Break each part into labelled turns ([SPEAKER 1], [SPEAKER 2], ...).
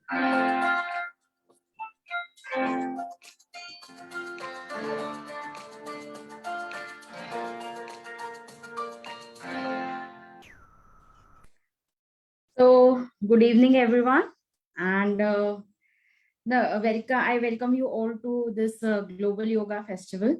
[SPEAKER 1] So, good evening, everyone, and I welcome you all to this Global Yoga Festival.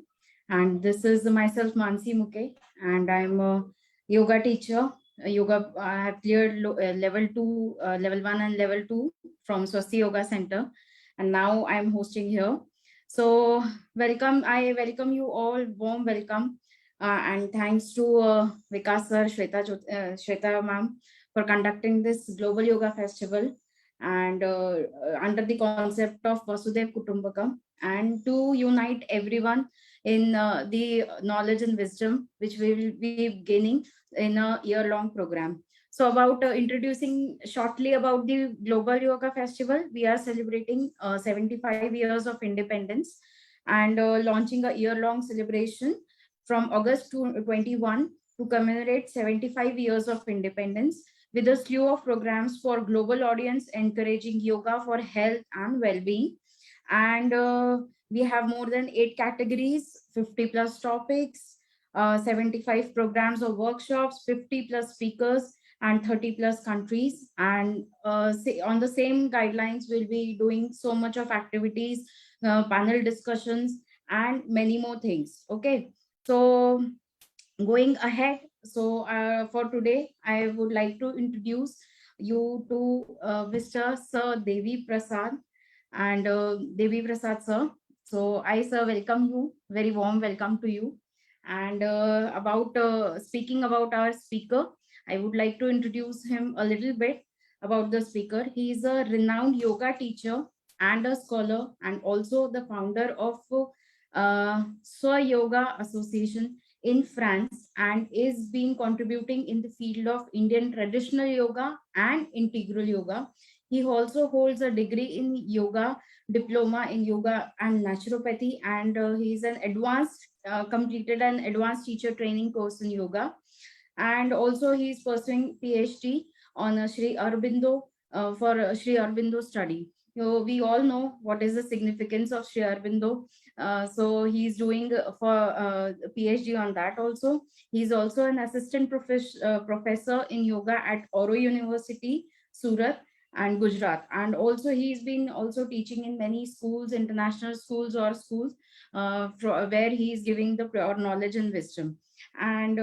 [SPEAKER 1] And this is myself, Mansi Muke, and I'm a yoga teacher. Yoga, I have cleared level two, level one, and level two from Swati Yoga Center, and now I'm hosting here. So, welcome. I welcome you all. Warm welcome, and thanks to Vikas sir, Shweta ma'am, for conducting this Global Yoga Festival and under the concept of Vasudev Kutumbakam, and to unite everyone in the knowledge and wisdom which we will be gaining in a year-long program. So about introducing shortly about the Global Yoga Festival, we are celebrating 75 years of independence and launching a year-long celebration from August 21 to commemorate 75 years of independence, with a slew of programs for global audience encouraging yoga for health and well-being. And we have more than 8 categories, 50 plus topics, 75 programs or workshops, 50 plus speakers, and 30 plus countries. And on the same guidelines, we'll be doing so much of activities, panel discussions, and many more things. Okay. So going ahead, so for today I would like to introduce you to Mr. Sir Debiprasad and Debiprasad sir. So I, sir, welcome you, very warm welcome to you. And about speaking about our speaker, I would like to introduce him a little bit about the speaker. He is a renowned yoga teacher and a scholar, and also the founder of Swayoga Association in France, and is been contributing in the field of Indian traditional yoga and integral yoga. He also holds a degree in yoga, diploma in yoga and naturopathy, and he is an advanced, completed an advanced teacher training course in yoga. And also he is pursuing PhD on Sri Aurobindo for Sri Aurobindo study. So we all know what is the significance of Sri Aurobindo. So he's doing for PhD on that also. He's also an assistant professor in yoga at Auro University, Surat and Gujarat. And also he's been also teaching in many schools, international schools or schools where he's giving the pure knowledge and wisdom. And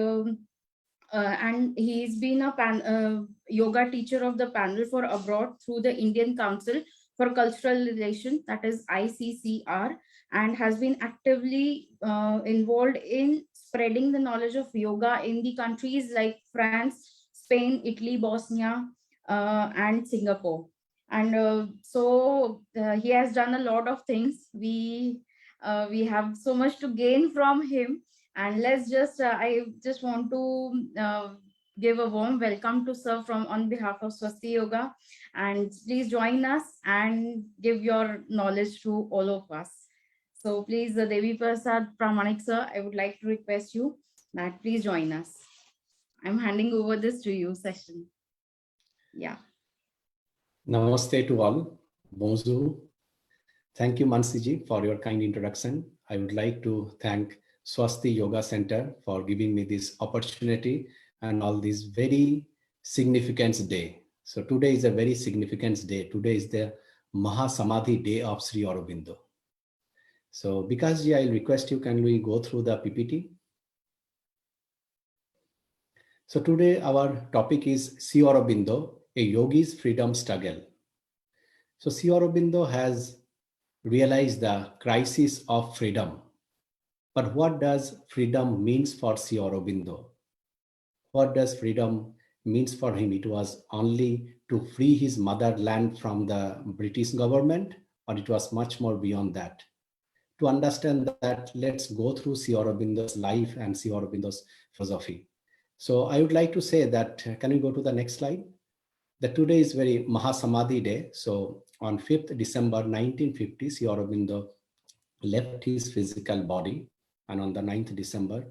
[SPEAKER 1] he's been a yoga teacher of the panel for abroad through the Indian Council for Cultural Relations, that is ICCR, and has been actively involved in spreading the knowledge of yoga in the countries like France, Spain, Italy, Bosnia, and Singapore. And he has done a lot of things. We have so much to gain from him, and let's just I just want to give a warm welcome to sir from on behalf of Swati Yoga, and please join us and give your knowledge to all of us. So please, Debiprasad Pramanik sir, I would like to request you that please join us. I'm handing over this to you session. Yeah.
[SPEAKER 2] Namaste to all. Bonjour. Thank you, Mansiji, for your kind introduction. I would like to thank Swati Yoga Center for giving me this opportunity and all this very significant day. So today is a very significant day. Today is the Mahasamadhi day of Sri Aurobindo. So because I'll request you, can we go through the PPT? So today our topic is Sri Aurobindo, a yogi's freedom struggle. So Sri Aurobindo has realized the crisis of freedom. But what does freedom means for Sri Aurobindo? What does freedom means for him? It was only to free his motherland from the British government, or it was much more beyond that? To understand that, let's go through Sri Aurobindo's life and Sri Aurobindo's philosophy. So I would like to say that, can we go to the next slide? That today is very Mahasamadhi day. So on 5th December 1950, Sri Aurobindo left his physical body, and on the 9th December,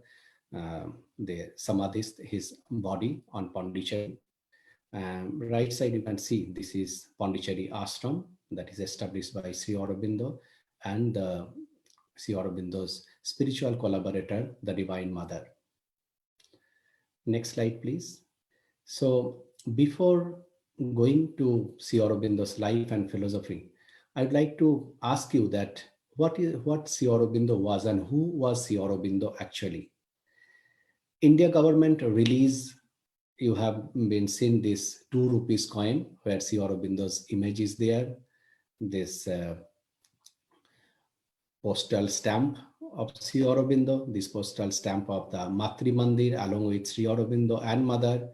[SPEAKER 2] they samadhized his body on Pondicherry. Right side, you can see this is Pondicherry Ashram that is established by Sri Aurobindo and Sri Aurobindo's spiritual collaborator, the Divine Mother. Next slide, please. So before going to Sri Aurobindo's life and philosophy, I'd like to ask you that what Sri Aurobindo was and who was Sri Aurobindo actually? India government released, you have been seeing this 2 rupees coin where Sri Aurobindo's image is there, this postal stamp of Sri Aurobindo, this postal stamp of the Matri Mandir along with Sri Aurobindo and Mother.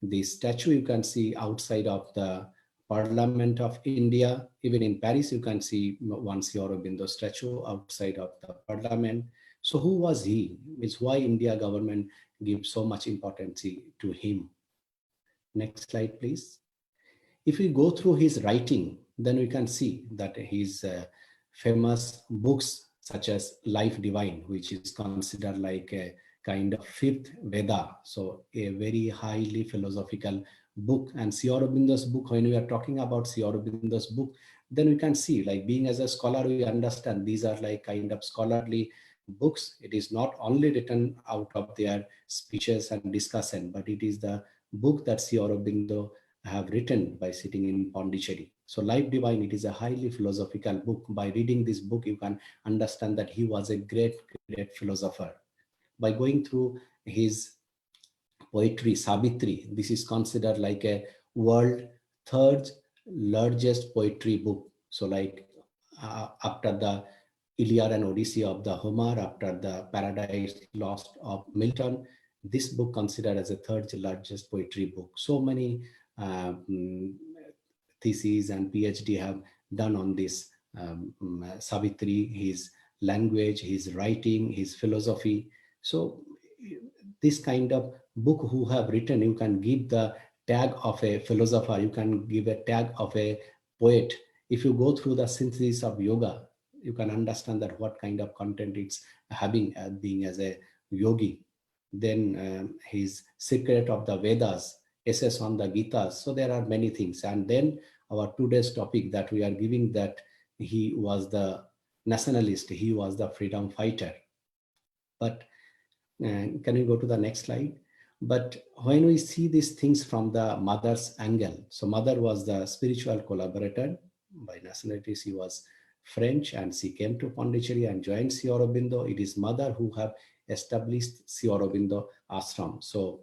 [SPEAKER 2] The statue you can see outside of the Parliament of India. Even in Paris, you can see one Sri Aurobindo statue outside of the Parliament. So who was he? It's why India government gives so much importance to him. Next slide, please. If we go through his writing, then we can see that his famous books such as Life Divine, which is considered like a kind of fifth Veda, so a very highly philosophical book. And Sri Aurobindo's book, when we are talking about Sri Aurobindo's book, then we can see, like, being as a scholar, we understand these are like kind of scholarly books. It is not only written out of their speeches and discussion, but it is the book that Sri Aurobindo have written by sitting in Pondicherry. So Life Divine, it is a highly philosophical book. By reading this book, you can understand that he was a great philosopher. By going through his poetry, Savitri, this is considered like a world third largest poetry book. So like after the Iliad and Odyssey of the Homer, after the Paradise Lost of Milton, this book considered as a third largest poetry book. So many theses and PhD have done on this Savitri, his language, his writing, his philosophy. So this kind of book who have written, you can give the tag of a philosopher, you can give a tag of a poet. If you go through the synthesis of yoga, you can understand that what kind of content it's having being as a yogi. Then his Secret of the Vedas, essays on the Gita. So there are many things. And then our today's topic that we are giving, that he was the nationalist, he was the freedom fighter. But can we go to the next slide? But when we see these things from the mother's angle, so mother was the spiritual collaborator. By nationality, she was French, and she came to Pondicherry and joined Sri Aurobindo. It is mother who have established Sri Aurobindo ashram. So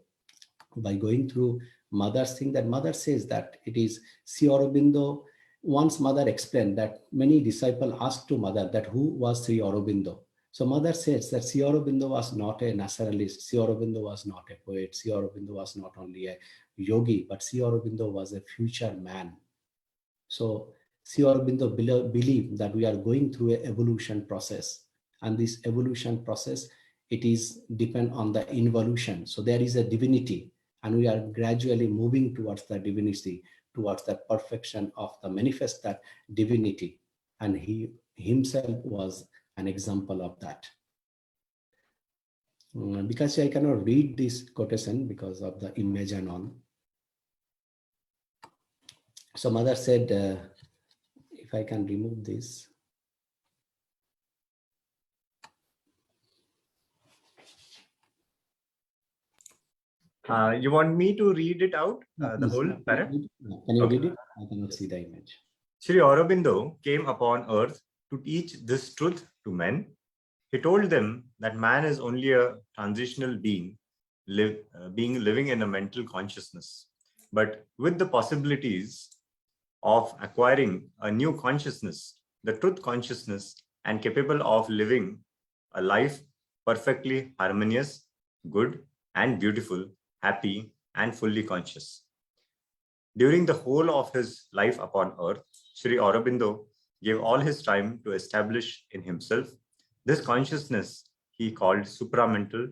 [SPEAKER 2] by going through mother's thing, that mother says that it is Sri Aurobindo. Once mother explained that many disciples asked to mother that who was Sri Aurobindo. So mother says that Sri Aurobindo was not a naturalist, Sri Aurobindo was not a poet, Sri Aurobindo was not only a yogi, but Sri Aurobindo was a future man. So Sri Aurobindo believed that we are going through an evolution process, and this evolution process, it is depend on the involution. So there is a divinity, and we are gradually moving towards the divinity, towards the perfection of the manifest that divinity. And he himself was an example of that. Because I cannot read this quotation because of the image and all. So mother said, if I can remove this.
[SPEAKER 3] You want me to read it out, the whole paragraph?
[SPEAKER 2] Can you read it? I cannot see the image.
[SPEAKER 3] Sri Aurobindo came upon earth to teach this truth to men. He told them that man is only a transitional being, living in a mental consciousness, but with the possibilities of acquiring a new consciousness, the truth consciousness, and capable of living a life perfectly harmonious, good and beautiful, happy and fully conscious. During the whole of his life upon earth, Sri Aurobindo gave all his time to establish in himself this consciousness he called supramental,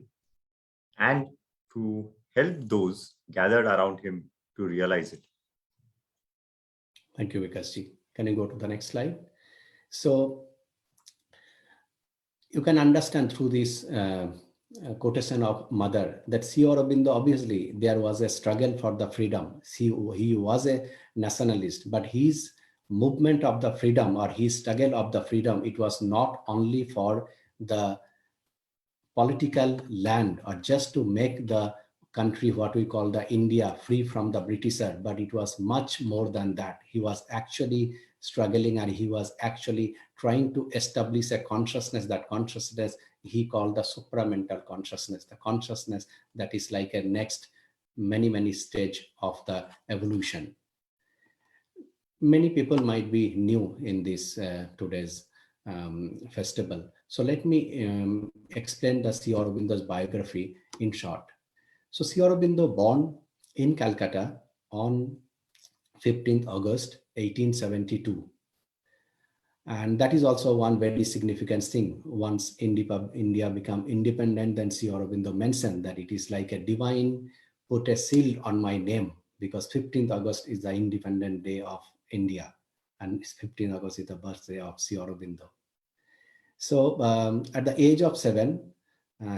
[SPEAKER 3] and to help those gathered around him to realize it.
[SPEAKER 2] Thank you, Vikasji. Can you go to the next slide? So you can understand through this quotation of mother, that Sri Aurobindo, obviously there was a struggle for the freedom. He was a nationalist, but his movement of the freedom, or his struggle of the freedom, it was not only for the political land or just to make the country, what we call the India, free from the Britisher, but it was much more than that. He was actually struggling, and he was actually trying to establish a consciousness. That consciousness he called the supramental consciousness, the consciousness that is like a next many stage of the evolution. Many people might be new in this today's festival. So let me explain the Sri Aurobindo's biography in short. So Sri Aurobindo born in Calcutta on 15th August 1872. And that is also one very significant thing. Once India became independent, then Sri Aurobindo mentioned that it is like a divine put a seal on my name, because 15th August is the independent day of India, and 15th August is the birthday of Sri Aurobindo. So at the age of 7,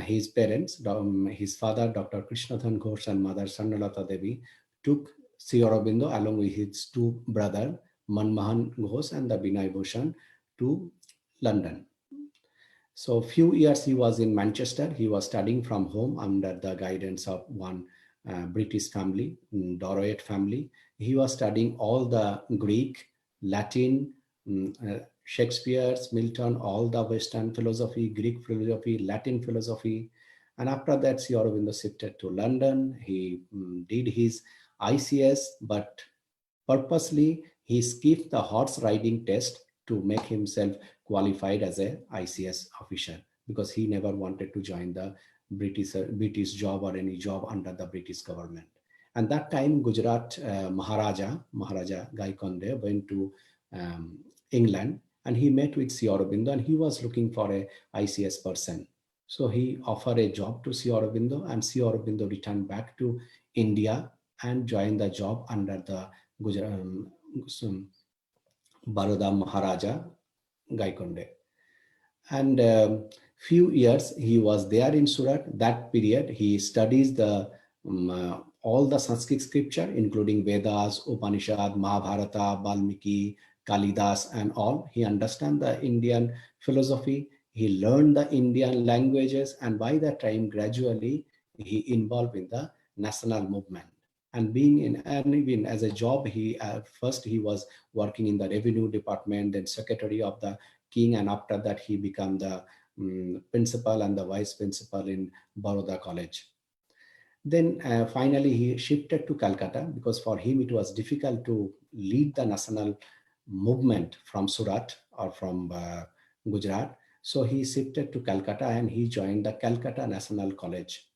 [SPEAKER 2] his parents, his father, Dr. Krishnadhan Ghosh, and mother, Sannalata Devi, took Sri Aurobindo along with his two brothers, Manmohan Ghosh and the Binay Bhushan, to London. So few years he was in Manchester. He was studying from home under the guidance of one British family, Dorset family. He was studying all the Greek, Latin, Shakespeare's, Milton, all the Western philosophy, Greek philosophy, Latin philosophy. And after that, Sri Aurobindo shifted to London. He did his ICS, but purposely he skipped the horse riding test to make himself qualified as a ICS officer, because he never wanted to join the British job or any job under the British government. And that time, Gujarat Maharaja Gaikonde went to England, and he met with Sri Aurobindo, and he was looking for a ICS person. So he offered a job to Sri Aurobindo, and Sri Aurobindo returned back to India and joined the job under the Baroda Maharaja Gaikonde. And few years he was there in Surat. That period he studies the all the Sanskrit scripture, including Vedas, Upanishad, Mahabharata, Valmiki, Kalidas, and all. He understands the Indian philosophy. He learned the Indian languages, and by that time, gradually he involved in the national movement. And being in, and even as a job, he first he was working in the revenue department, then secretary of the king, and after that he became the principal and the vice principal in Baroda College. Then finally he shifted to Calcutta, because for him it was difficult to lead the national movement from Surat or from Gujarat. So he shifted to Calcutta and he joined the Calcutta National College.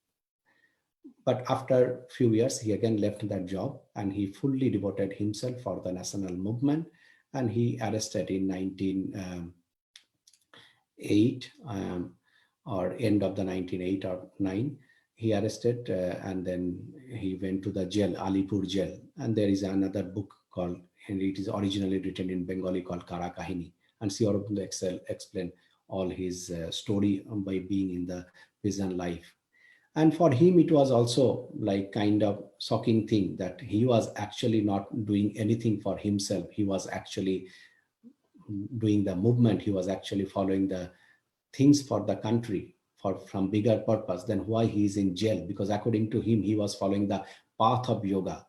[SPEAKER 2] But after a few years, he again left that job and he fully devoted himself for the national movement. And he arrested in 1908 or end of the 1908 or 9. He arrested and then he went to the jail, Alipur jail. And there is another book called, and it is originally written in Bengali, called Kara Kahini. And Sri Aurobindo explained all his story by being in the prison life. And for him, it was also like kind of shocking thing that he was actually not doing anything for himself. He was actually doing the movement. He was actually following the things for the country from bigger purpose. Then why he is in jail? Because according to him, he was following the path of yoga.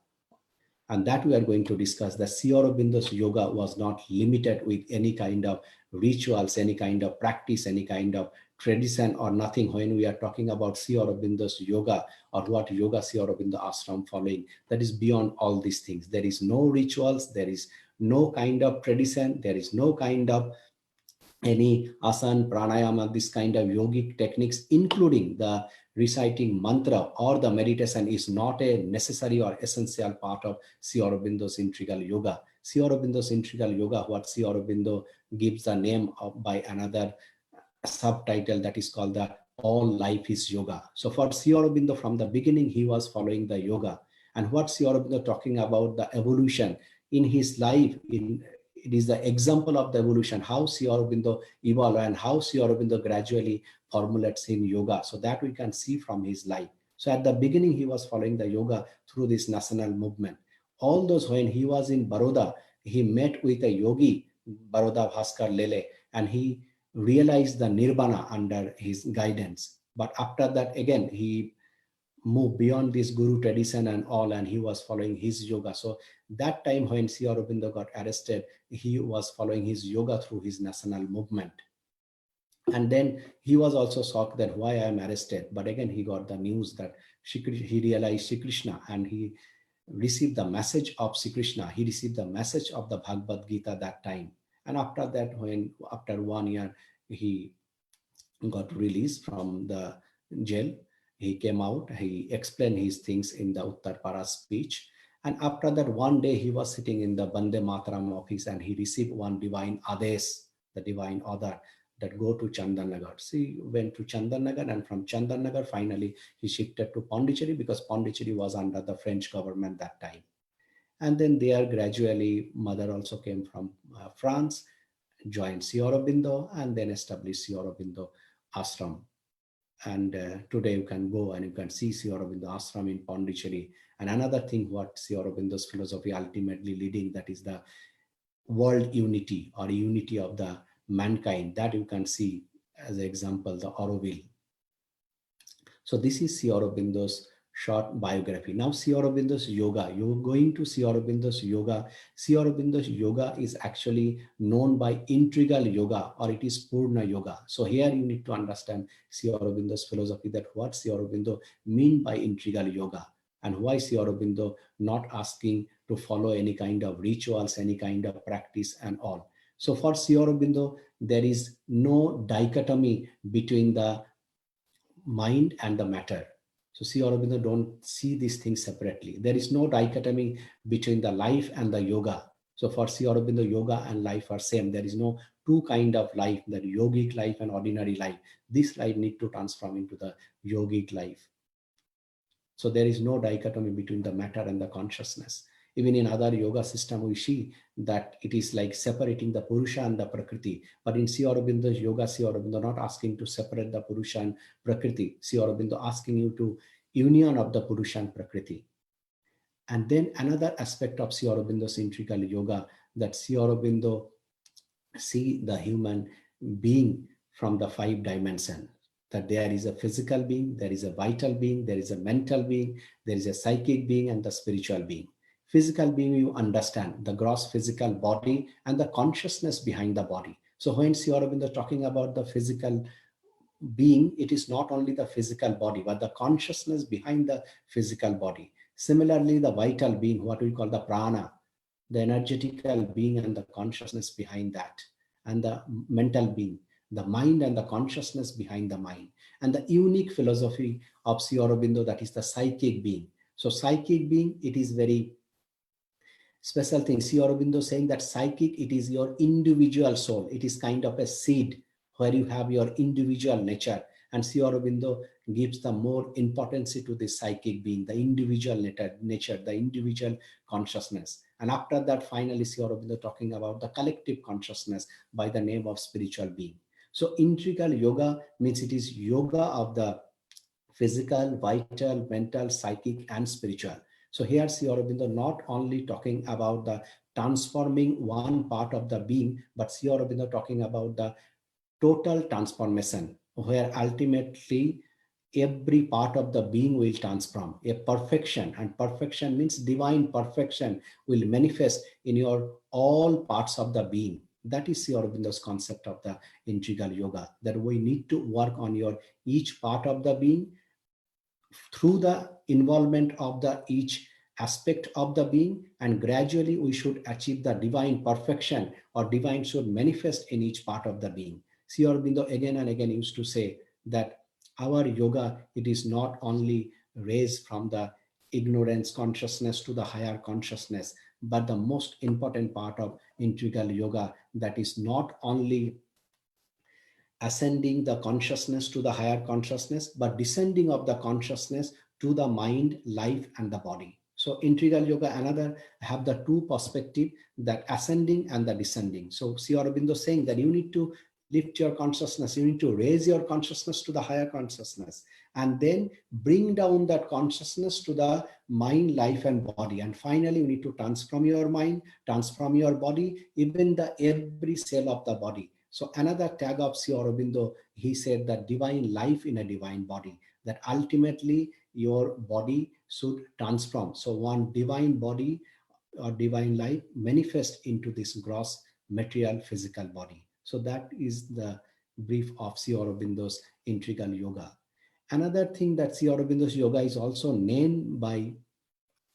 [SPEAKER 2] And that we are going to discuss. The Sri Aurobindo's yoga was not limited with any kind of rituals, any kind of practice, any kind of tradition or nothing. When we are talking about Sri Aurobindo's yoga, or what yoga Sri Aurobindo ashram following, that is beyond all these things. There is no rituals, there is no kind of tradition, there is no kind of any asana, pranayama, this kind of yogic techniques, including the reciting mantra or the meditation, is not a necessary or essential part of Sri Aurobindo's integral yoga. Sri Aurobindo's integral yoga, what Sri Aurobindo gives the name of by another subtitle, that is called the all life is yoga. So for Sri Aurobindo, from the beginning, he was following the yoga. And what Sri Aurobindo talking about the evolution in his life, it is the example of the evolution, how Sri Aurobindo evolved and how Sri Aurobindo gradually formulates in yoga. So that we can see from his life. So at the beginning, he was following the yoga through this national movement. All those, when he was in Baroda, he met with a yogi, Baroda Bhaskar Lele, and he realized the nirvana under his guidance. But after that, again, he moved beyond this guru tradition and all, and he was following his yoga. So that time when Sri Aurobindo got arrested, he was following his yoga through his national movement. And then he was also shocked that why I am arrested. But again, he got the news that he realized Shri Krishna, and he received the message of Shri Krishna. He received the message of the Bhagavad Gita that time. And after that, when after 1 year, he got released from the jail. He came out, he explained his things in the Uttar Para speech. And after that, one day he was sitting in the Bande Mataram office, and he received one divine Ades, the divine order, that go to Chandanagar. So he went to Chandanagar, and from Chandanagar, finally, he shifted to Pondicherry, because Pondicherry was under the French government that time. And then there gradually, mother also came from France, joined Sri Aurobindo, and then established Sri Aurobindo ashram. And today you can go and you can see Sri Aurobindo ashram in Pondicherry. And another thing what Sri Aurobindo's philosophy ultimately leading, that is the world unity, or unity of the mankind, that you can see as an example, the Aurobindo. So this is Sri Aurobindo's short biography. Now Sri Aurobindo's yoga, you're going to Sri Aurobindo's yoga. Sri Aurobindo's yoga is actually known by integral yoga, or it is Purna yoga. So here you need to understand Sri Aurobindo's philosophy, that what Sri Aurobindo mean by integral yoga, and why Sri Aurobindo not asking to follow any kind of rituals, any kind of practice and all. So for Sri Aurobindo, there is no dichotomy between the mind and the matter. So Sri Aurobindo don't see these things separately. There is no dichotomy between the life and the yoga. So for Sri Aurobindo, yoga and life are same. There is no two kind of life, that yogic life and ordinary life. This life need to transform into the yogic life. So there is no dichotomy between the matter and the consciousness. Even in other yoga system, we see that it is like separating the Purusha and the Prakriti. But in Sri Aurobindo's yoga, Sri Aurobindo not asking to separate the Purusha and Prakriti. Sri Aurobindo asking you to union of the Purusha and Prakriti. And then another aspect of Sri Aurobindo's integral yoga, that Sri Aurobindo see the human being from the 5 dimensions. That there is a physical being, there is a vital being, there is a mental being, there is a psychic being, and the spiritual being. Physical being, you understand the gross physical body and the consciousness behind the body. So when Sri Aurobindo is talking about the physical being, it is not only the physical body, but the consciousness behind the physical body. Similarly, the vital being, what we call the prana, the energetical being and the consciousness behind that, and the mental being, the mind and the consciousness behind the mind, and the unique philosophy of Sri Aurobindo, that is the psychic being. So psychic being, it is very special thing. Sri Aurobindo saying that psychic, it is your individual soul. It is kind of a seed where you have your individual nature. And Sri Aurobindo gives the more importance to the psychic being, the individual nature, the individual consciousness. And after that, finally, Sri Aurobindo talking about the collective consciousness by the name of spiritual being. So integral yoga means it is yoga of the physical, vital, mental, psychic, and spiritual. So here Sri Aurobindo not only talking about the transforming one part of the being, but Sri Aurobindo talking about the total transformation, where ultimately every part of the being will transform, a perfection, and perfection means divine perfection will manifest in your all parts of the being. That is Sri Aurobindo's concept of the integral yoga, that we need to work on your each part of the being through the involvement of the each aspect of the being, and gradually we should achieve the divine perfection, or divine should manifest in each part of the being. Sri Aurobindo again and again used to say that our yoga, it is not only raised from the ignorance consciousness to the higher consciousness, but the most important part of integral yoga, that is not only ascending the consciousness to the higher consciousness, but descending of the consciousness to the mind, life, and the body. So integral yoga, another have the two perspective, that ascending and the descending. So Sri Aurobindo saying that you need to lift your consciousness. You need to raise your consciousness to the higher consciousness, and then bring down that consciousness to the mind, life, and body. And finally, you need to transform your mind, transform your body, even the every cell of the body. So another tag of Sri Aurobindo, he said that divine life in a divine body, that ultimately your body should transform. So one divine body or divine life manifest into this gross material physical body. So that is the brief of Sri Aurobindo's integral yoga. Another thing that Sri Aurobindo's yoga is also named by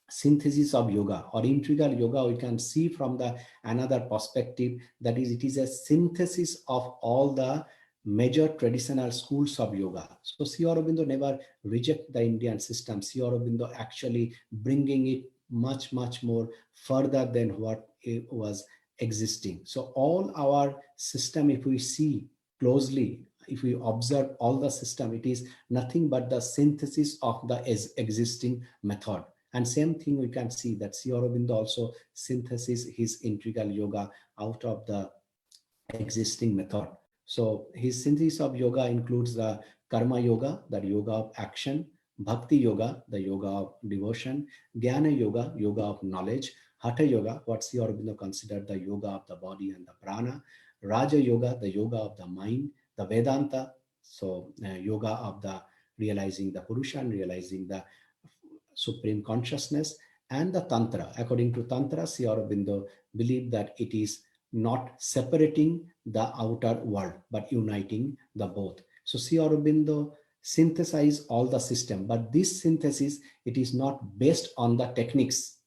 [SPEAKER 2] synthesis of yoga or integral yoga. We can see from the another perspective, that is, it is a synthesis of all the major traditional schools of yoga. So Sri Aurobindo never reject the Indian system. Sri Aurobindo actually bringing it much more further than what it was existing. So all our system, if we see closely, if we observe all the system, it is nothing but the synthesis of the existing method. And same thing we can see that Sri Aurobindo also synthesis his integral yoga out of the existing method. So his synthesis of yoga includes the karma yoga, the yoga of action, bhakti yoga, the yoga of devotion, jnana yoga, yoga of knowledge, hatha yoga, what Sri Aurobindo considered the yoga of the body and the prana, raja yoga, the yoga of the mind, the vedanta, so yoga of the realizing the purusha and realizing the supreme consciousness, and the tantra. According to tantra, Sri Aurobindo believed that it is not separating the outer world but uniting the both. So Sri Aurobindo synthesize all the system, but this synthesis, it is not based on the techniques,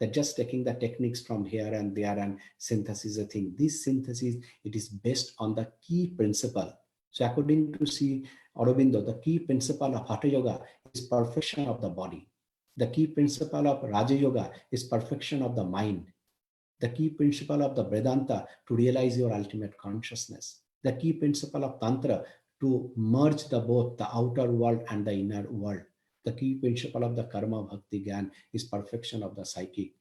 [SPEAKER 2] that just taking the techniques from here and there and synthesis a thing. This synthesis, it is based on the key principle. So according to Sri Aurobindo, the key principle of hatha yoga is perfection of the body. The key principle of Raja Yoga is perfection of the mind. The key principle of the Vedanta to realize your ultimate consciousness. The key principle of Tantra to merge the both the outer world and the inner world. The key principle of the Karma Bhakti Gyan is perfection of the psychic,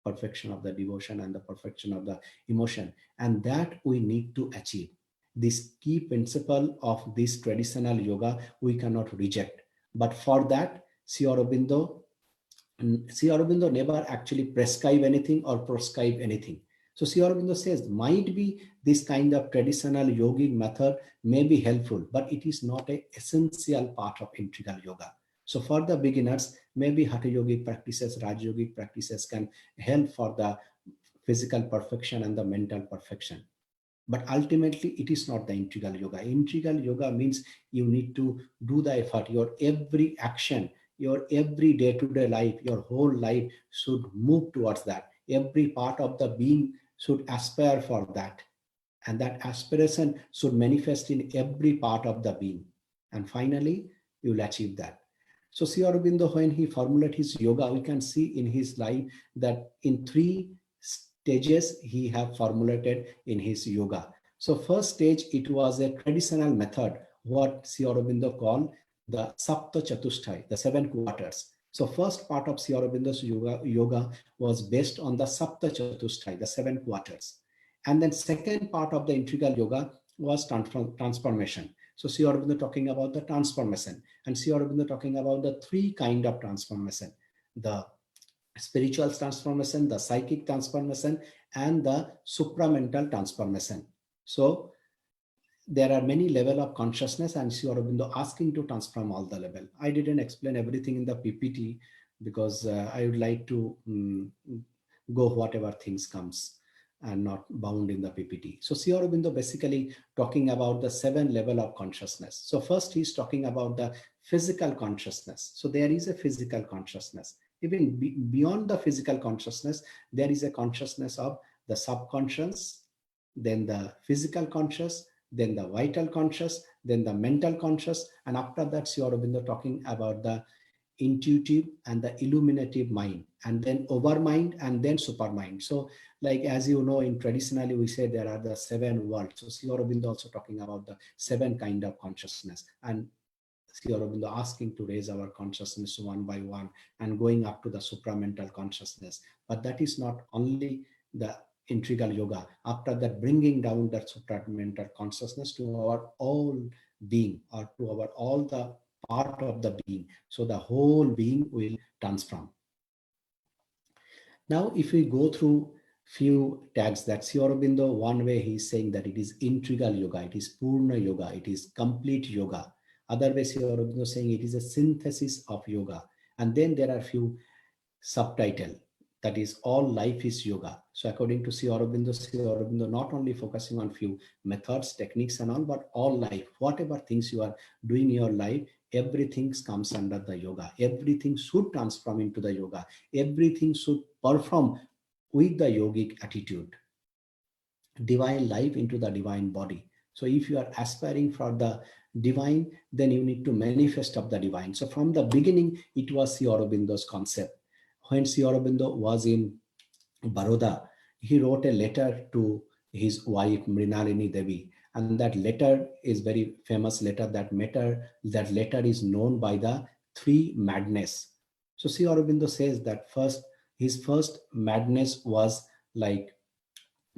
[SPEAKER 2] perfection of the devotion, and the perfection of the emotion. And that we need to achieve. This key principle of this traditional yoga we cannot reject. But for that, Sri Aurobindo never actually prescribe anything or prescribe anything. So Sri Aurobindo says, might be this kind of traditional yogic method may be helpful, but it is not an essential part of integral yoga. So for the beginners, maybe hatha yogic practices, Raj yogic practices can help for the physical perfection and the mental perfection. But ultimately, it is not the integral yoga. Integral yoga means you need to do the effort. Your every action, your every day-to-day life, your whole life should move towards that. Every part of the being should aspire for that. And that aspiration should manifest in every part of the being. And finally, you will achieve that. So Sri Aurobindo, when he formulated his yoga, we can see in his life that in 3 stages he have formulated in his yoga. So first stage, it was a traditional method, what Sri Aurobindo called the Sapta Chatusthai, the 7 quarters. So first part of Sri Aurobindo's yoga was based on the Sapta Chatusthai, the 7 quarters. And then second part of the integral yoga was transformation. So Sri Aurobindo talking about the transformation, and Sri Aurobindo talking about the 3 kind of transformation: the spiritual transformation, the psychic transformation, and the supramental transformation. So there are many levels of consciousness, and Sri Aurobindo asking to transform all the level. I didn't explain everything in the PPT because I would like to go whatever things comes and not bound in the PPT. So Sri Aurobindo basically talking about the 7 level of consciousness. So first he's talking about the physical consciousness. So there is a physical consciousness. Even beyond the physical consciousness, there is a consciousness of the subconscious, then the physical conscious, then the vital conscious, then the mental conscious, and after that, Sri Aurobindo talking about the intuitive and the illuminative mind, and then overmind, and then supermind. So like, as you know, in traditionally we say there are the 7 worlds. So Sri Aurobindo also talking about the 7 kind of consciousness, and Sri Aurobindo asking to raise our consciousness one by one and going up to the supramental consciousness. But that is not only the integral yoga. After that, bringing down that supramental consciousness to our all being, or to our all the part of the being. So the whole being will transform. Now, if we go through few tags, that Sri Aurobindo, one way he's saying that it is integral yoga, it is Purna yoga, it is complete yoga. Other way, Sri Aurobindo saying it is a synthesis of yoga. And then there are few subtitle, that is all life is yoga. So according to Sri Aurobindo not only focusing on few methods, techniques and all, but all life, whatever things you are doing in your life, everything comes under the yoga. Everything should transform into the yoga. Everything should perform with the yogic attitude. Divine life into the divine body. So if you are aspiring for the divine, then you need to manifest of the divine. So from the beginning, it was Sri Aurobindo's concept. When Sri Aurobindo was in Baroda, he wrote a letter to his wife Mrinalini Devi, and that letter is very famous letter. That letter is known by the three madness. So Sri Aurobindo says that his first madness was like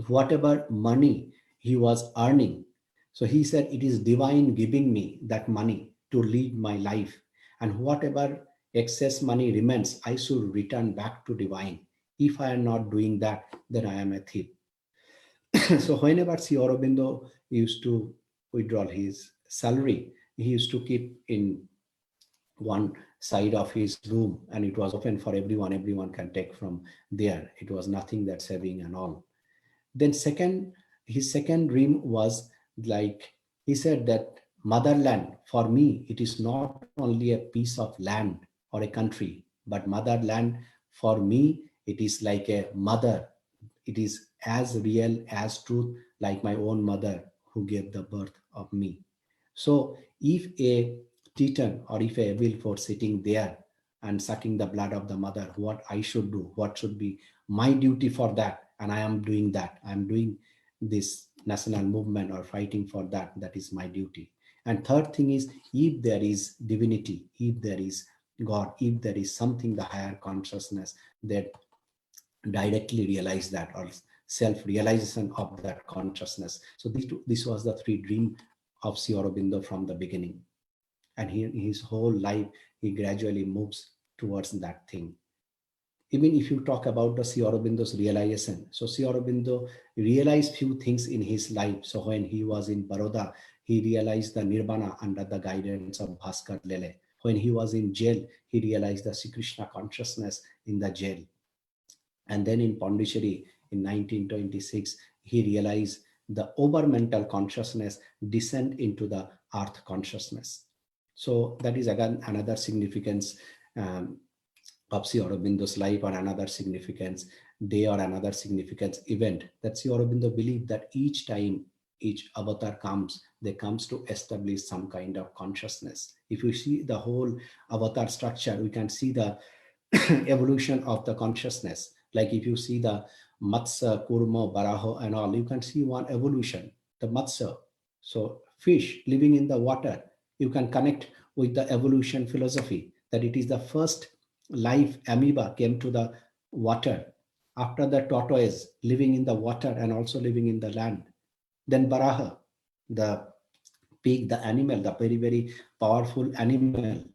[SPEAKER 2] whatever money he was earning. So he said, it is divine giving me that money to lead my life, and whatever excess money remains, I should return back to divine. If I am not doing that, then I am a thief. So whenever Sri Aurobindo used to withdraw his salary, he used to keep in one side of his room, and it was open for everyone. Everyone can take from there. It was nothing that saving and all. Then his second dream was like, he said that motherland, for me, it is not only a piece of land or a country, but motherland for me, it is like a mother. It is as real as truth, like my own mother who gave the birth of me. So if a titan or if a evil force sitting there and sucking the blood of the mother, what I should do, what should be my duty for that, and I am doing that. I am doing this national movement or fighting for that. That is my duty. And third thing is, if there is divinity, if there is God, if there is something, the higher consciousness that directly realize that, or self-realization of that consciousness. So this was the three dream of Sri Aurobindo from the beginning. And his whole life, he gradually moves towards that thing. Even if you talk about the Sri Aurobindo's realization, so Sri Aurobindo realized few things in his life. So when he was in Baroda, he realized the Nirvana under the guidance of Bhaskar Lele. When he was in jail, he realized the Sri Krishna consciousness in the jail. And then in Pondicherry in 1926, he realized the over-mental consciousness descend into the earth consciousness. So that is again another significance of Sri Aurobindo's life, or another significance day, or another significance event, that Sri Aurobindo believed that each time each avatar comes, they comes to establish some kind of consciousness. If you see the whole avatar structure, we can see the evolution of the consciousness. Like if you see the Matsya, Kurma, Baraho and all, you can see one evolution, the Matsya. So fish living in the water, you can connect with the evolution philosophy, that it is the first life amoeba came to the water. After the tortoise living in the water and also living in the land. Then Baraha, the pig, the animal, the very, very powerful animal.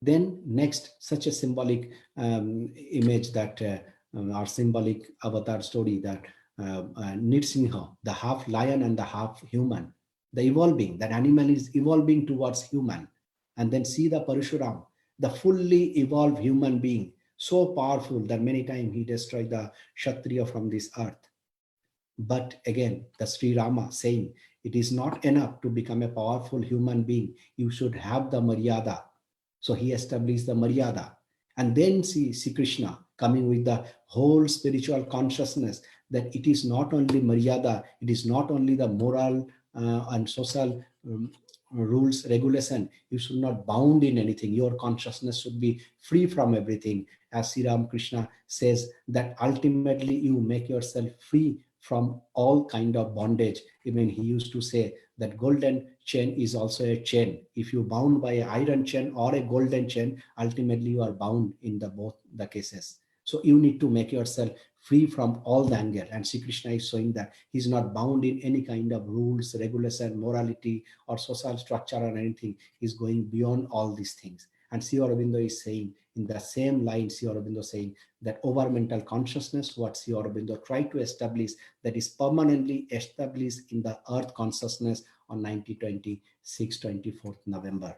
[SPEAKER 2] Then next, such a symbolic image that or symbolic avatar story, that Nrsimha, the half lion and the half human, the evolving, that animal is evolving towards human. And then see the Parshuram, the fully evolved human being, so powerful that many times he destroyed the Kshatriya from this earth. But again, the Sri Rama saying, it is not enough to become a powerful human being. You should have the Maryada. So he established the Maryada. And then see Krishna coming with the whole spiritual consciousness, that it is not only Maryada, it is not only the moral and social rules, regulation. You should not bound in anything. Your consciousness should be free from everything. As Sri Ram Krishna says, that ultimately you make yourself free from all kind of bondage. Even he used to say that golden chain is also a chain. If you bound by an iron chain or a golden chain, ultimately you are bound in the both the cases. So you need to make yourself free from all the anger. And Sri Krishna is showing that he's not bound in any kind of rules, regulation, morality, or social structure or anything. He's going beyond all these things. And Sri Aurobindo is saying in the same line, Sri Aurobindo saying that over mental consciousness, what Sri Aurobindo tried to establish, that is permanently established in the earth consciousness on 24th November.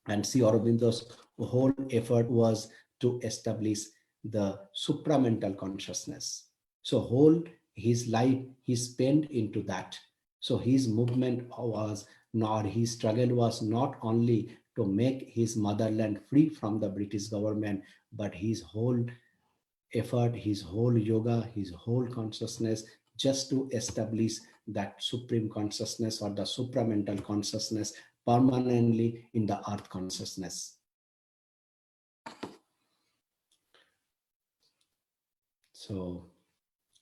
[SPEAKER 2] And Sri Aurobindo's whole effort was to establish the supramental consciousness. So whole his life he spent into that. So his movement was, nor his struggle was not only to make his motherland free from the British government, but his whole effort, his whole yoga, his whole consciousness, just to establish that supreme consciousness or the supramental consciousness permanently in the earth consciousness. So,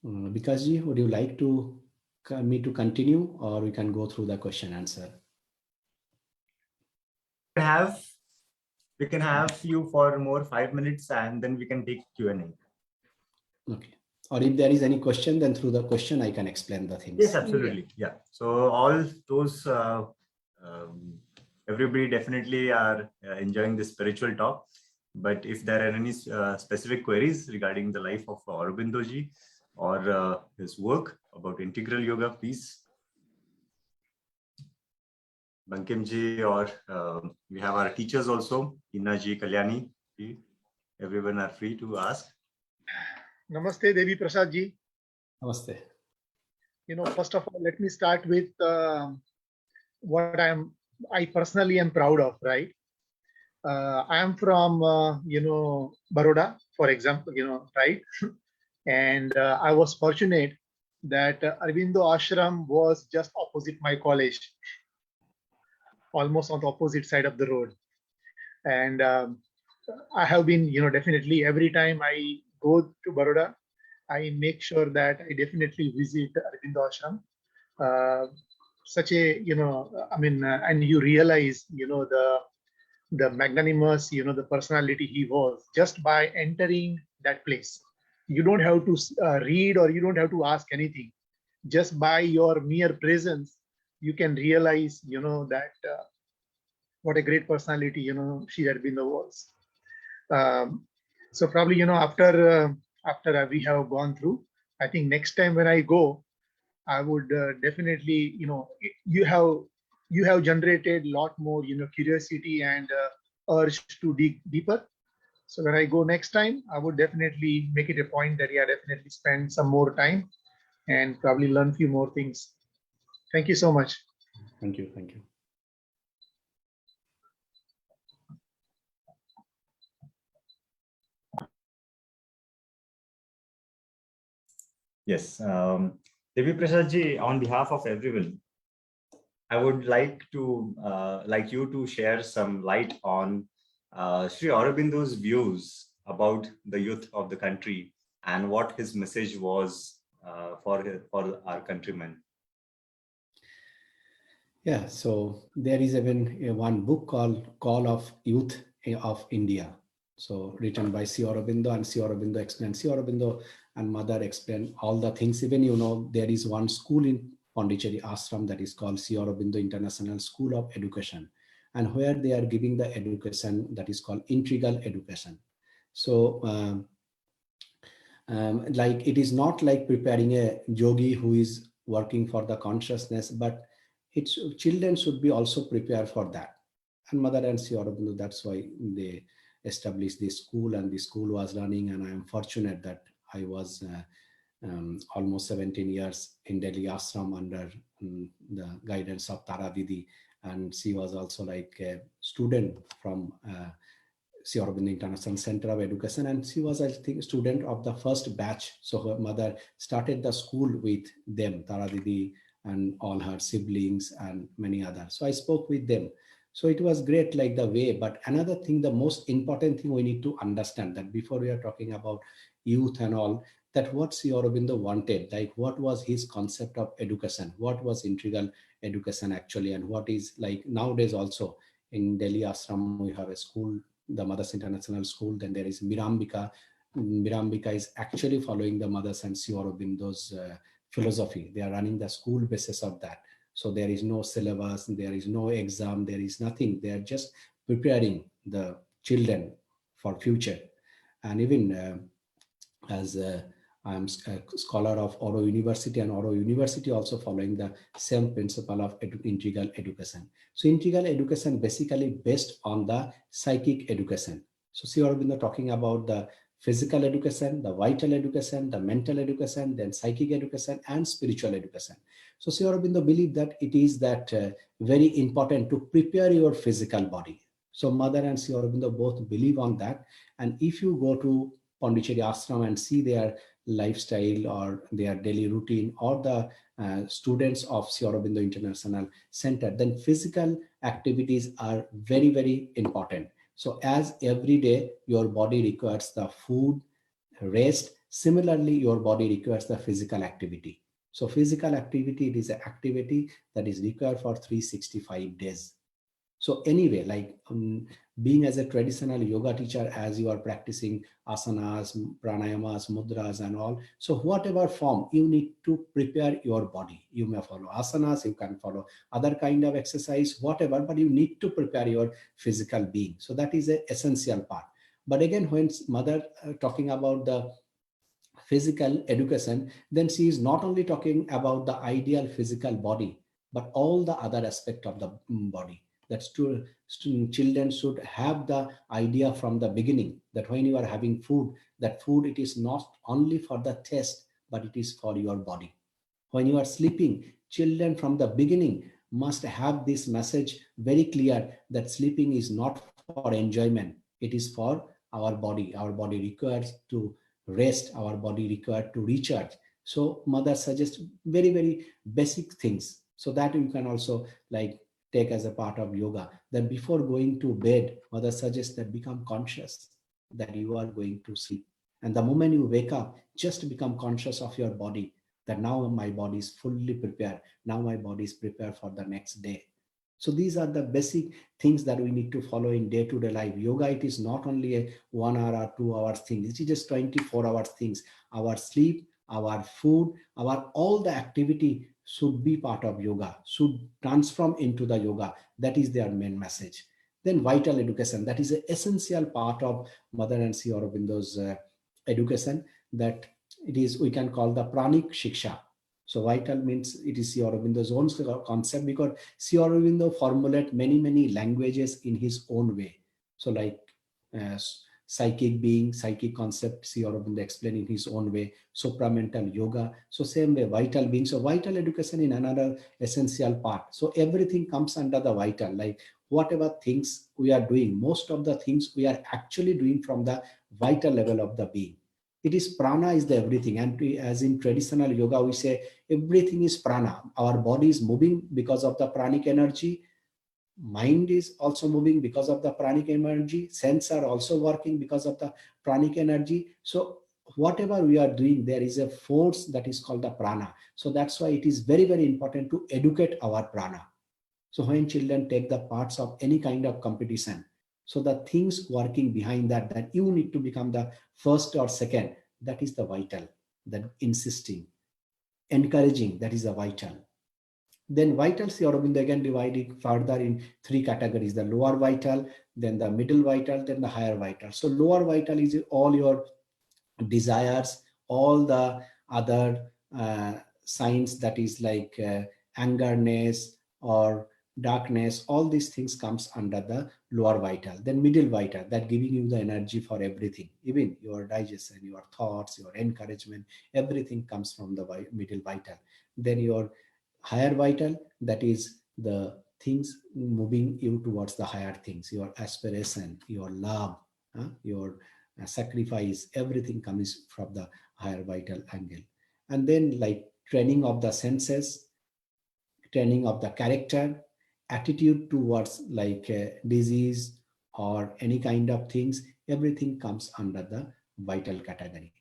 [SPEAKER 2] Bikaji, would you like to me to continue, or we can go through the question answer?
[SPEAKER 3] We can have you for more 5 minutes, and then we can take Q&A.
[SPEAKER 2] Okay. Or if there is any question, then through the question I can explain the things.
[SPEAKER 3] Yes, absolutely. Yeah. So all those, everybody definitely are enjoying this spiritual talk. But if there are any specific queries regarding the life of Aurobindo ji or his work about integral yoga, please. Bankim ji, or we have our teachers also, Inna ji, Kalyani ji. Everyone are free to ask.
[SPEAKER 4] Namaste, Debiprasad ji.
[SPEAKER 2] Namaste.
[SPEAKER 4] First of all, let me start with what I personally am proud of, right? I am from, Baroda, for example, right? And I was fortunate that Aurobindo Ashram was just opposite my college, almost on the opposite side of the road. And I have been, definitely every time I go to Baroda, I make sure that I definitely visit Aurobindo Ashram. Such a, and you realize, the magnanimous, the personality he was just by entering that place. You don't have to read, or you don't have to ask anything. Just by your mere presence, you can realize, that what a great personality, Sri Aurobindo was. So probably, after we have gone through, I think next time when I go, I would definitely, you have generated a lot more, curiosity and urge to dig deeper. So when I go next time, I would definitely make it a point that, yeah, definitely spend some more time and probably learn a few more things. Thank you so much.
[SPEAKER 2] Thank you. Thank you.
[SPEAKER 3] Yes. Debiprasad ji, on behalf of everyone, I would like you to share some light on Sri Aurobindo's views about the youth of the country and what his message was for our countrymen.
[SPEAKER 2] Yeah, so there is even one book called Call of Youth of India. So written by Sri Aurobindo, and Sri Aurobindo explained. Sri Aurobindo and mother explain all the things. Even, there is one school in Pondicherry Ashram that is called Sri Aurobindo International School of Education, and where they are giving the education that is called integral education. So like it is not like preparing a yogi who is working for the consciousness, but its children should be also prepared for that. And mother and Sri Aurobindo, that's why they established this school, and the school was running. And I am fortunate that I was almost 17 years in Delhi Ashram under the guidance of Tara Didi, and she was also like a student from Sri Aurobindo International Center of Education, and she was, I think, student of the first batch. So her mother started the school with them, Tara Didi and all her siblings and many others. So I spoke with them. So it was great, like the way. But another thing, the most important thing we need to understand, that before we are talking about youth and all, that what Sri Aurobindo wanted, like what was his concept of education, what was integral education actually, and what is, like nowadays also in Delhi Ashram we have a school, the Mothers International School, then there is Mirambika Mirambika is actually following the Mothers and Sri Aurobindo's philosophy. They are running the school basis of that. So there is no syllabus, there is no exam, there is nothing. They are just preparing the children for future. And even as I'm a scholar of Oro University, and Oro University also following the same principle of integral education. So integral education basically based on the psychic education. So Sri Aurobindo talking about the physical education, the vital education, the mental education, then psychic education and spiritual education. So Sri Aurobindo believe that it is that very important to prepare your physical body. So Mother and Sri Aurobindo both believe on that. And if you go to Pondicherry Ashram and see their lifestyle or their daily routine, or the students of Sri Aurobindo International Center, then physical activities are very, very important. So as every day your body requires the food, rest, similarly your body requires the physical activity. So physical activity, it is an activity that is required for 365 days. So anyway, like being as a traditional yoga teacher, as you are practicing asanas, pranayamas, mudras and all, so whatever form, you need to prepare your body. You may follow asanas, you can follow other kind of exercise, whatever, but you need to prepare your physical being. So that is an essential part. But again, when Mother talking about the physical education, then she is not only talking about the ideal physical body, but all the other aspect of the body. That's true. Children should have the idea from the beginning that when you are having food, that food, it is not only for the taste, but it is for your body. When you are sleeping, children from the beginning must have this message very clear that sleeping is not for enjoyment. It is for our body. Our body requires to rest. Our body required to recharge. So Mother suggests very, very basic things. So that you can also like take as a part of yoga. That before going to bed, Mother suggests that become conscious that you are going to sleep. And the moment you wake up, just become conscious of your body, that now my body is fully prepared. Now my body is prepared for the next day. So these are the basic things that we need to follow in day-to-day life. Yoga, it is not only a 1 hour or 2 hours thing. It is just 24 hours things. Our sleep, our food, our all the activity should be part of yoga, should transform into the yoga. That is their main message. Then vital education, that is an essential part of Mother and Sri Aurobindo's education, that it is, we can call the Pranik Shiksha. So vital means it is Sri Aurobindo's own concept, because Sri Aurobindo formulate many, many languages in his own way. So like psychic being, psychic concept, Sri Aurobindo explained in his own way. Supramental yoga. So same way, vital being. So vital education in another essential part. So everything comes under the vital, like whatever things we are doing, most of the things we are actually doing from the vital level of the being. It is prana is the everything. And as in traditional yoga, we say everything is prana. Our body is moving because of the pranic energy. Mind is also moving because of the pranic energy. Sense are also working because of the pranic energy. So whatever we are doing, there is a force that is called the prana. So that's why it is very, very important to educate our prana. So when children take the parts of any kind of competition, so the things working behind that, that you need to become the first or second, that is the vital, that insisting, encouraging, that is the vital. Then vital, Sri Aurobindo again dividing further in 3 categories: the lower vital, then the middle vital, then the higher vital. So lower vital is all your desires, all the other signs, that is like angerness or darkness, all these things comes under the lower vital. Then middle vital, that giving you the energy for everything, even your digestion, your thoughts, your encouragement, everything comes from the middle vital. Then your higher vital, that is the things moving you towards the higher things, your aspiration, your love, your sacrifice, everything comes from the higher vital angle. And then like training of the senses, training of the character, attitude towards like disease or any kind of things, everything comes under the vital category.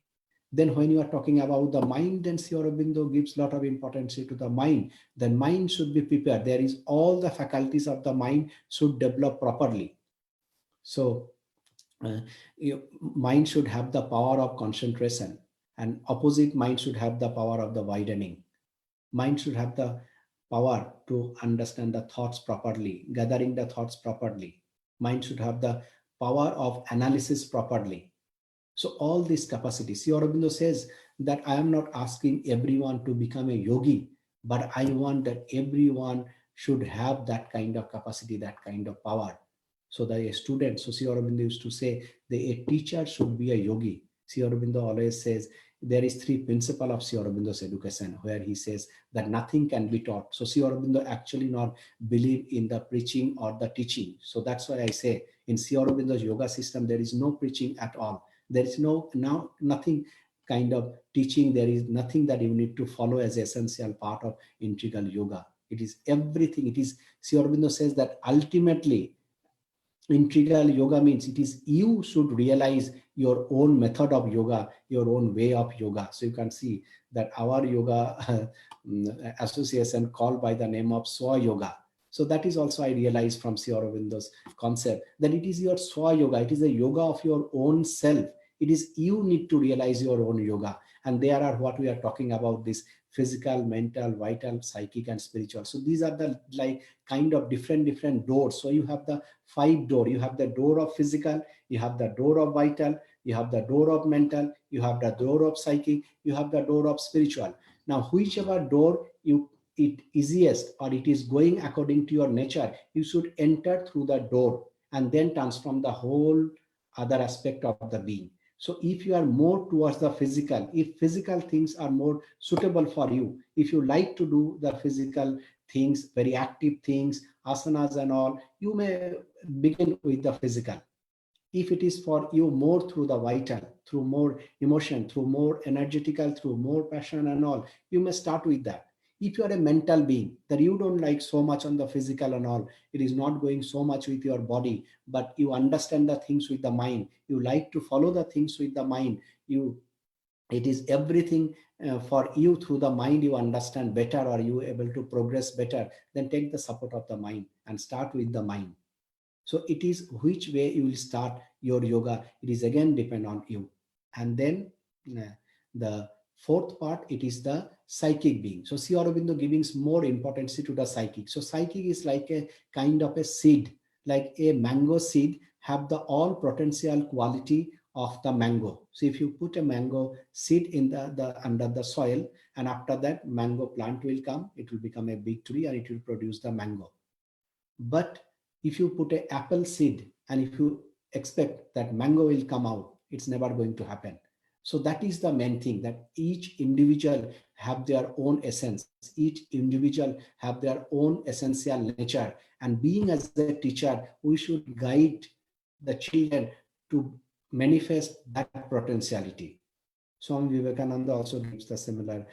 [SPEAKER 2] Then when you are talking about the mind, then Sri Aurobindo gives a lot of importance to the mind. The mind should be prepared. There is all the faculties of the mind should develop properly. So Mind should have the power of concentration, and opposite mind should have the power of the widening. Mind should have the power to understand the thoughts properly, gathering the thoughts properly. Mind should have the power of analysis properly. So all these capacities, Sri Aurobindo says that I am not asking everyone to become a yogi, but I want that everyone should have that kind of capacity, that kind of power. So that a student, so Sri Aurobindo used to say that a teacher should be a yogi. Sri Aurobindo always says there is three principles of Sri Aurobindo's education, where he says that nothing can be taught. So Sri Aurobindo actually not believe in the preaching or the teaching. So that's why I say in Sri Aurobindo's yoga system, there is no preaching at all. There is nothing kind of teaching. There is nothing that you need to follow as essential part of integral yoga. It is everything. It is, Sri Aurobindo says that ultimately integral yoga means it is you should realize your own method of yoga, your own way of yoga. So you can see that our yoga association called by the name of Swayoga. So that is also I realized from Sri Aurobindo's concept that it is your Swayoga. It is a yoga of your own self. It is you need to realize your own yoga. And there are what we are talking about, this physical, mental, vital, psychic, and spiritual. So these are the like kind of different doors. So you have the 5 door. You have the door of physical, you have the door of vital, you have the door of mental, you have the door of psychic, you have the door of spiritual. Now, whichever door it easiest or it is going according to your nature, you should enter through the door and then transform the whole other aspect of the being. So if you are more towards the physical, if physical things are more suitable for you, if you like to do the physical things, very active things, asanas and all, you may begin with the physical. If it is for you more through the vital, through more emotion, through more energetical, through more passion and all, you may start with that. If you are a mental being, that you don't like so much on the physical and all, it is not going so much with your body, but you understand the things with the mind, you like to follow the things with the mind, it is everything for you through the mind, you understand better or you able to progress better, then take the support of the mind and start with the mind. So it is which way you will start your yoga. It is again depend on you. And then the fourth part, it is the psychic being. So Sri Aurobindo giving more importance to the psychic. So psychic is like a kind of a seed, like a mango seed have the all potential quality of the mango. So if you put a mango seed in the under the soil, and after that mango plant will come, it will become a big tree and it will produce the mango. But if you put an apple seed and if you expect that mango will come out, it's never going to happen. So that is the main thing, that each individual have their own essence. Each individual have their own essential nature. And being as a teacher, we should guide the children to manifest that potentiality. Swami Vivekananda also gives the similar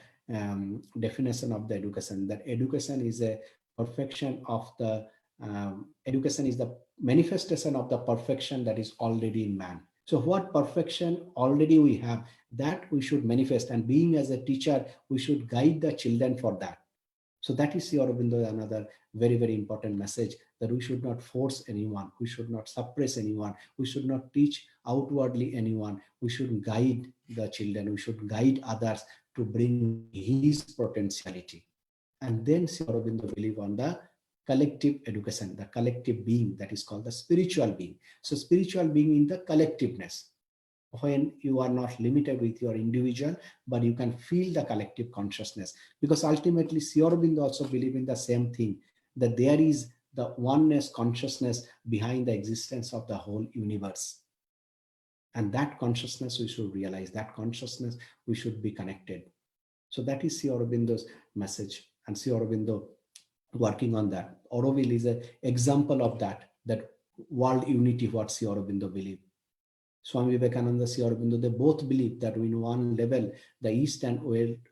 [SPEAKER 2] definition of the education, that education is a perfection of the education is the manifestation of the perfection that is already in man. So what perfection already we have, that we should manifest, and being as a teacher, we should guide the children for that. So that is Sri Aurobindo, another very important message, that we should not force anyone, we should not suppress anyone, we should not teach outwardly anyone, we should guide the children, we should guide others to bring his potentiality. And then Sri Aurobindo believe on the collective education, the collective being, that is called the spiritual being. So spiritual being in the collectiveness, when you are not limited with your individual, but you can feel the collective consciousness. Because ultimately Sri Aurobindo also believe in the same thing, that there is the oneness consciousness behind the existence of the whole universe. And that consciousness we should realize, that consciousness we should be connected. So that is Sri Aurobindo's message, and Sri Aurobindo working on that. Auroville is an example of that world unity, what Sri Aurobindo believe. Swami Vivekananda, Sri Aurobindo, they both believe that in one level, the East and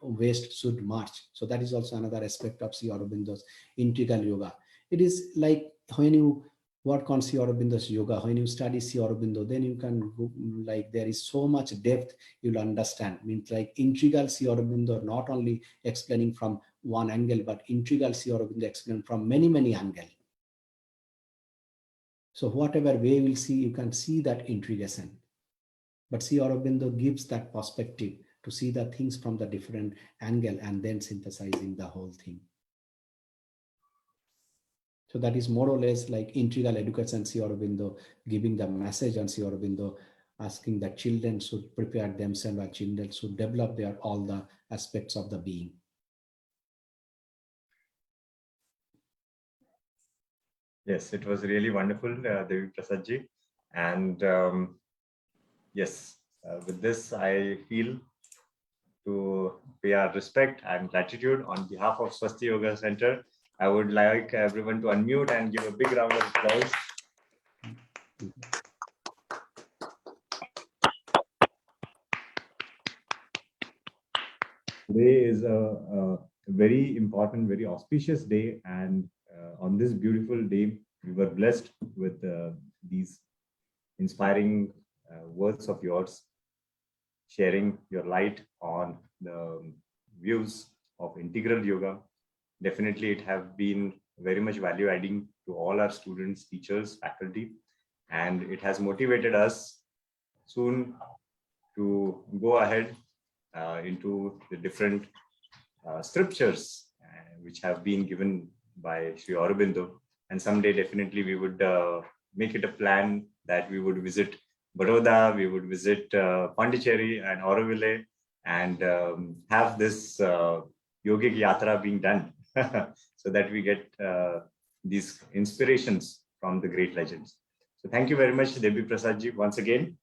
[SPEAKER 2] West should march. So that is also another aspect of Sri Aurobindo's integral yoga. It is like when you work on Sri Aurobindo's yoga, when you study Sri Aurobindo, then you can go, like there is so much depth you'll understand. Means like integral Sri Aurobindo, not only explaining from one angle, but integral Sri Aurobindo explaining from many angles. So whatever way we'll see, you can see that integration. But see, Aurobindo gives that perspective to see the things from the different angle and then synthesizing the whole thing. So that is more or less like integral education, see Aurobindo giving the message on see Aurobindo, asking that children should prepare themselves and children should develop their all the aspects of the being.
[SPEAKER 3] Yes, it was really wonderful, Debiprasad ji. And yes, with this, I feel to pay our respect and gratitude on behalf of Swati Yoga Center. I would like everyone to unmute and give a big round of applause. Today is a very important, very auspicious day, and on this beautiful day, we were blessed with these inspiring words of yours, sharing your light on the views of integral yoga. Definitely, it have been very much value adding to all our students, teachers, faculty, and it has motivated us soon to go ahead into the different scriptures which have been given by Sri Aurobindo. And someday, definitely, we would make it a plan that we would visit Baroda, we would visit Pondicherry and Auroville, and have this yogic yatra being done so that we get these inspirations from the great legends. So thank you very much, Debiprasad ji, once again.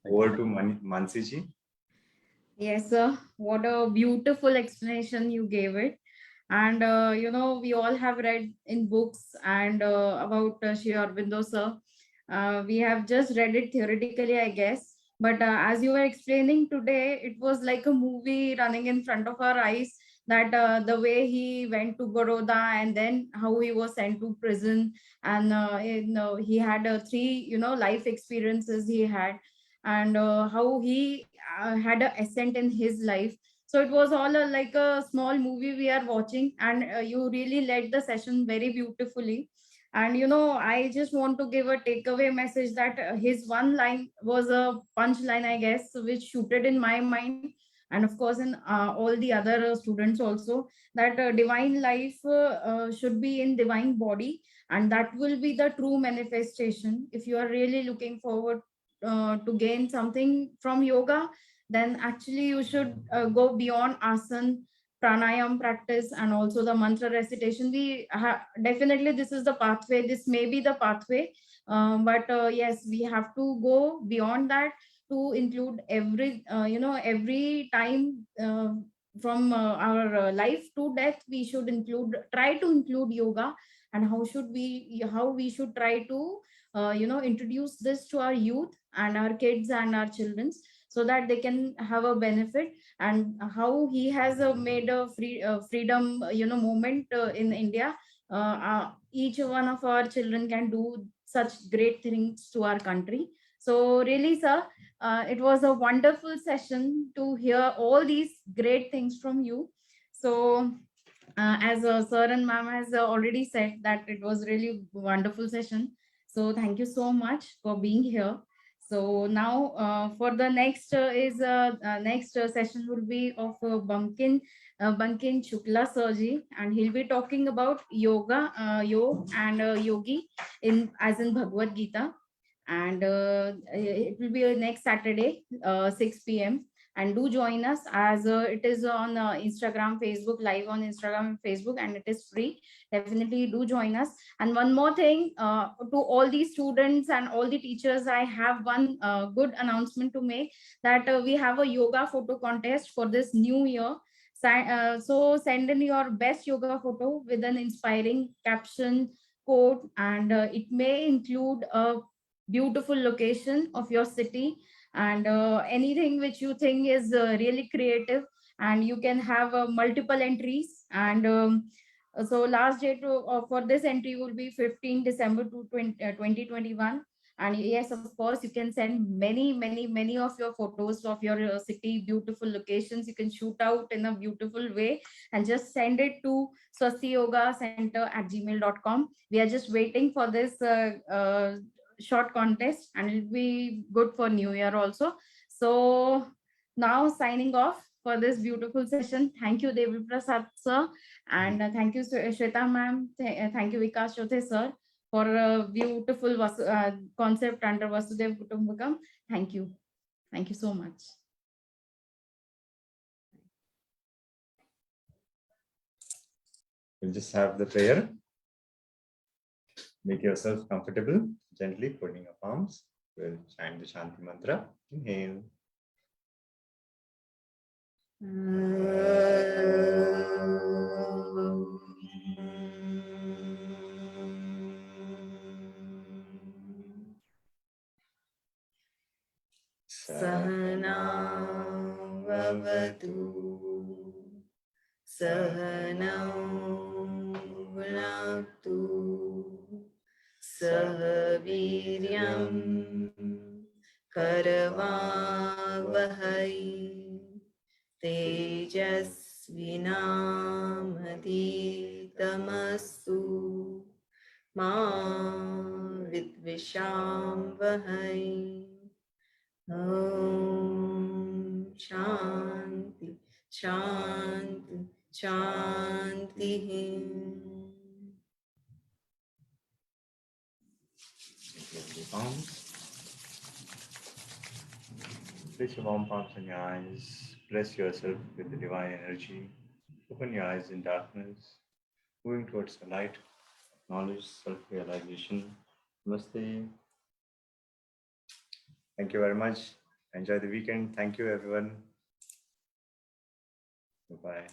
[SPEAKER 3] Over to Mansi ji.
[SPEAKER 1] Yes, sir. What a beautiful explanation you gave it. And we all have read in books and about Sri Aurobindo, sir. We have just read it theoretically, I guess. But as you were explaining today, it was like a movie running in front of our eyes. That the way he went to Baroda and then how he was sent to prison, and he had three life experiences he had, and how he had a ascent in his life. So it was all like a small movie we are watching, and you really led the session very beautifully. And I just want to give a takeaway message that his one line was a punch line, I guess, which shooted in my mind, and of course in all the other students also, that divine life should be in divine body, and that will be the true manifestation. If you are really looking forward to gain something from yoga, then actually you should go beyond asana, pranayam practice, and also the mantra recitation. Definitely this is the pathway, this may be the pathway, but yes, we have to go beyond that to include every time, from our life to death, we should try to include yoga. And how we should try to introduce this to our youth and our kids and our children, so that they can have a benefit. And how he has made a freedom movement in India. Each one of our children can do such great things to our country. So really, sir, it was a wonderful session to hear all these great things from you. So as sir and ma'am has already said, that it was really wonderful session. So thank you so much for being here. So now for the next next session will be of Bankin Shukla Sarji, and he'll be talking about yoga and yogi in as in Bhagavad Gita. And it will be next Saturday 6 p.m. And do join us, as it is on Instagram, Facebook, live on Instagram and Facebook, and it is free. Definitely do join us. And one more thing, to all the students and all the teachers, I have one good announcement to make, that we have a yoga photo contest for this new year. So send in your best yoga photo with an inspiring caption, quote, and it may include a beautiful location of your city, and anything which you think is really creative. And you can have multiple entries. And so last date for this entry will be 15 December 2021. And yes, of course, you can send many of your photos of your city, beautiful locations. You can shoot out in a beautiful way and just send it to Swati Yoga Center at gmail.com. We are just waiting for this short contest, and it'll be good for New Year also. So now signing off for this beautiful session. Thank you, Debiprasad sir, and thank you, Shweta ma'am. Thank you, Vikas Chothe sir, for a beautiful concept under Vasudev Kutumbakam. Thank you. Thank you so much.
[SPEAKER 3] We'll just have the prayer. Make yourself comfortable, gently folding your palms. We'll chant the Shanti mantra. Inhale.
[SPEAKER 5] Sahana vavatu Sahanau bhunaktu Sahaviryam karavavahai Tejasvinamhatitamastu Ma vidvisham vahai. Om Shanti Shanti Shanti.
[SPEAKER 3] Palms. Place your warm palms on your eyes. Bless yourself with the divine energy. Open your eyes in darkness, moving towards the light. Knowledge, self-realization. Namaste. Thank you very much. Enjoy the weekend. Thank you, everyone. Bye-bye.